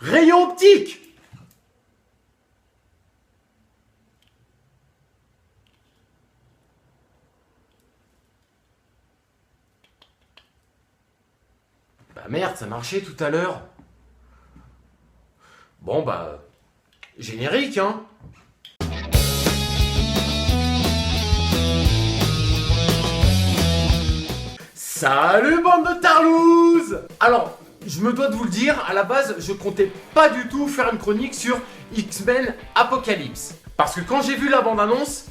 Rayon optique. Bah merde, ça marchait tout à l'heure. Bon bah... Générique, hein. Salut bande de tarlouses. Alors, je me dois de vous le dire, à la base, je comptais pas du tout faire une chronique sur X-Men Apocalypse. Parce que quand j'ai vu la bande-annonce,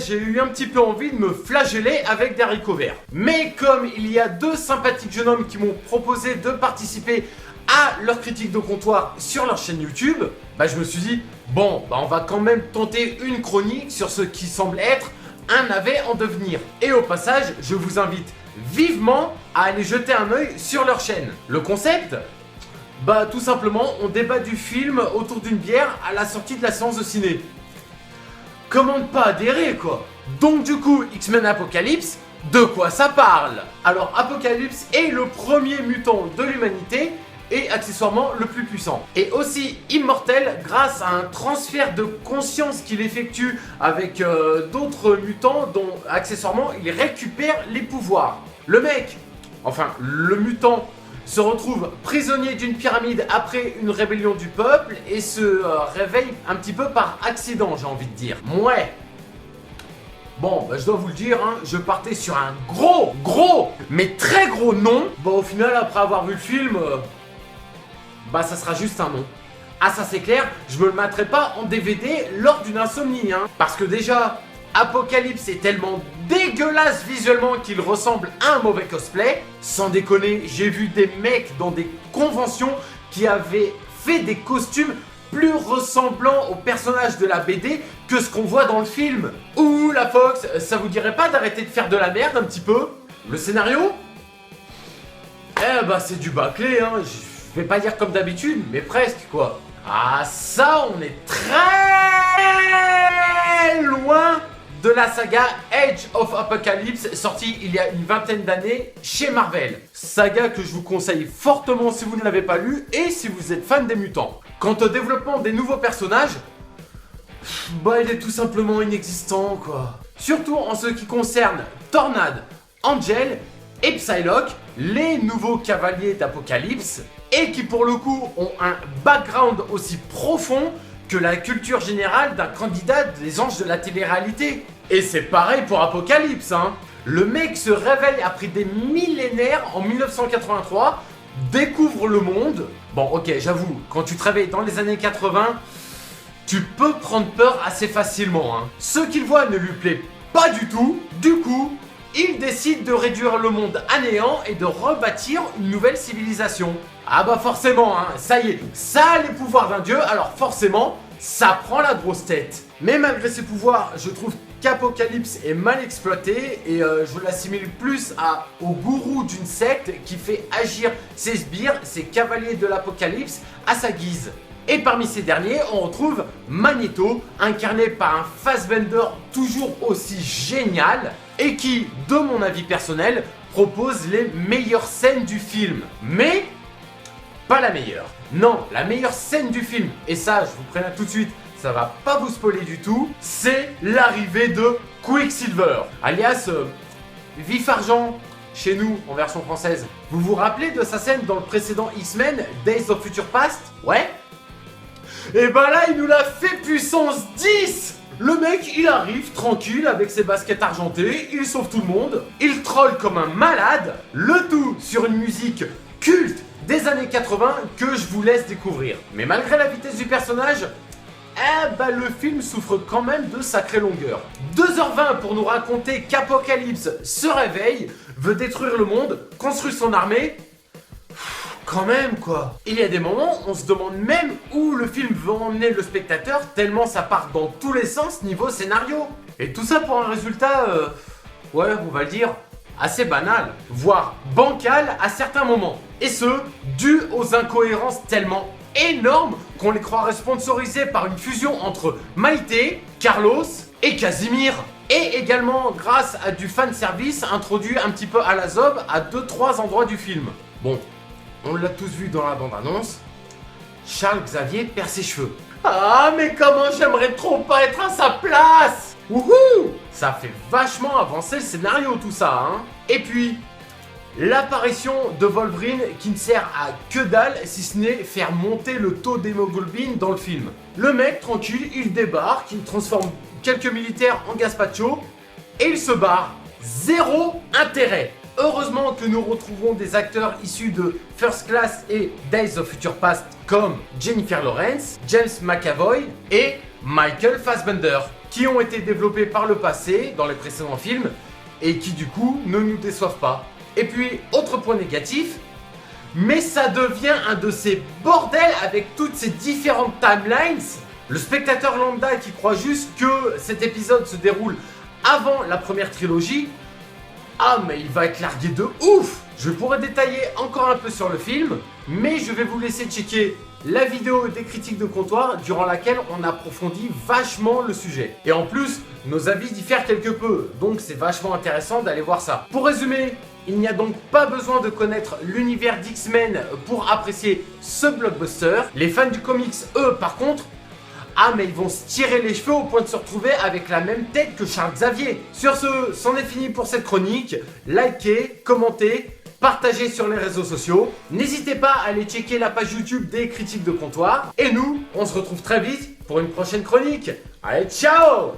j'ai eu un petit peu envie de me flageller avec des haricots verts. Mais comme il y a deux sympathiques jeunes hommes qui m'ont proposé de participer à leur critique de comptoir sur leur chaîne YouTube, je me suis dit, on va quand même tenter une chronique sur ce qui semble être un navet en devenir. Et au passage, je vous invite vivement à aller jeter un œil sur leur chaîne. Le concept ? Tout simplement, on débat du film autour d'une bière à la sortie de la séance de ciné. Comment ne pas adhérer, quoi? Donc du coup, X-Men Apocalypse, de quoi ça parle? Alors, Apocalypse est le premier mutant de l'humanité et accessoirement le plus puissant. Et aussi immortel grâce à un transfert de conscience qu'il effectue avec d'autres mutants dont accessoirement il récupère les pouvoirs. Le mutant se retrouve prisonnier d'une pyramide après une rébellion du peuple et se réveille un petit peu par accident, j'ai envie de dire. Je dois vous le dire, hein, je partais sur un gros, mais très gros nom. Au final, après avoir vu le film... ça sera juste un nom. Ah ça c'est clair, je me le mettrai pas en DVD lors d'une insomnie, hein. Parce que déjà, Apocalypse est tellement dégueulasse visuellement qu'il ressemble à un mauvais cosplay. Sans déconner, j'ai vu des mecs dans des conventions qui avaient fait des costumes plus ressemblants aux personnages de la BD que ce qu'on voit dans le film. Ouh la Fox, ça vous dirait pas d'arrêter de faire de la merde un petit peu? Le scénario? C'est du bâclé, hein. Je vais pas dire comme d'habitude, mais presque quoi. Ah ça, on est très loin de la saga Age of Apocalypse, sortie il y a une vingtaine d'années chez Marvel. Saga que je vous conseille fortement si vous ne l'avez pas lu et si vous êtes fan des mutants. Quant au développement des nouveaux personnages, il est tout simplement inexistant quoi. Surtout en ce qui concerne Tornade, Angel et Psylocke, les nouveaux cavaliers d'Apocalypse, et qui pour le coup ont un background aussi profond que la culture générale d'un candidat des anges de la télé-réalité. Et c'est pareil pour Apocalypse, hein. Le mec se réveille après des millénaires en 1983, découvre le monde. J'avoue, quand tu te réveilles dans les années 80, tu peux prendre peur assez facilement, hein. Ce qu'il voit ne lui plaît pas du tout, du coup, il décide de réduire le monde à néant et de rebâtir une nouvelle civilisation. Forcément, hein, ça y est, ça a les pouvoirs d'un dieu, alors forcément, ça prend la grosse tête. Mais malgré ses pouvoirs, je trouve qu'Apocalypse est mal exploité et je l'assimile plus au gourou d'une secte qui fait agir ses sbires, ses cavaliers de l'Apocalypse, à sa guise. Et parmi ces derniers, on retrouve Magneto, incarné par un Fassbender toujours aussi génial et qui, de mon avis personnel, propose les meilleures scènes du film. Mais pas la meilleure. Non, la meilleure scène du film, et ça, je vous préviens tout de suite, ça va pas vous spoiler du tout, c'est l'arrivée de Quicksilver, alias Vif Argent, chez nous, en version française. Vous vous rappelez de sa scène dans le précédent X-Men, Days of Future Past? Ouais. Et là, il nous l'a fait puissance 10. Le mec, il arrive tranquille avec ses baskets argentées, il sauve tout le monde, il troll comme un malade, le tout sur une musique culte des années 80 que je vous laisse découvrir. Mais malgré la vitesse du personnage, le film souffre quand même de sacrée longueur. 2h20 pour nous raconter qu'Apocalypse se réveille, veut détruire le monde, construit son armée. Quand même quoi. Il y a des moments, on se demande même où le film veut emmener le spectateur tellement ça part dans tous les sens niveau scénario. Et tout ça pour un résultat, on va le dire, assez banal, voire bancal à certains moments. Et ce, dû aux incohérences tellement énormes qu'on les croirait sponsorisés par une fusion entre Maïté, Carlos et Casimir. Et également grâce à du fanservice introduit un petit peu à la zob à 2-3 endroits du film. On l'a tous vu dans la bande-annonce. Charles Xavier perd ses cheveux. Ah, mais comment j'aimerais trop pas être à sa place! Wouhou! Ça fait vachement avancer le scénario tout ça, hein. Et puis, l'apparition de Wolverine qui ne sert à que dalle si ce n'est faire monter le taux d'hémoglobine dans le film. Le mec, tranquille, il débarque, il transforme quelques militaires en gazpacho et il se barre. Zéro intérêt. Heureusement que nous retrouvons des acteurs issus de First Class et Days of Future Past comme Jennifer Lawrence, James McAvoy et Michael Fassbender, qui ont été développés par le passé dans les précédents films et qui du coup ne nous déçoivent pas. Et puis, autre point négatif, mais ça devient un de ces bordels avec toutes ces différentes timelines. Le spectateur lambda qui croit juste que cet épisode se déroule avant la première trilogie, ah mais il va être largué de ouf! Je pourrais détailler encore un peu sur le film, mais je vais vous laisser checker la vidéo des critiques de comptoir durant laquelle on approfondit vachement le sujet. Et en plus, nos avis diffèrent quelque peu, donc c'est vachement intéressant d'aller voir ça. Pour résumer, il n'y a donc pas besoin de connaître l'univers d'X-Men pour apprécier ce blockbuster. Les fans du comics, eux, par contre, ah mais ils vont se tirer les cheveux au point de se retrouver avec la même tête que Charles Xavier. Sur ce, c'en est fini pour cette chronique. Likez, commentez, partagez sur les réseaux sociaux. N'hésitez pas à aller checker la page YouTube des critiques de comptoir. Et nous, on se retrouve très vite pour une prochaine chronique. Allez, ciao!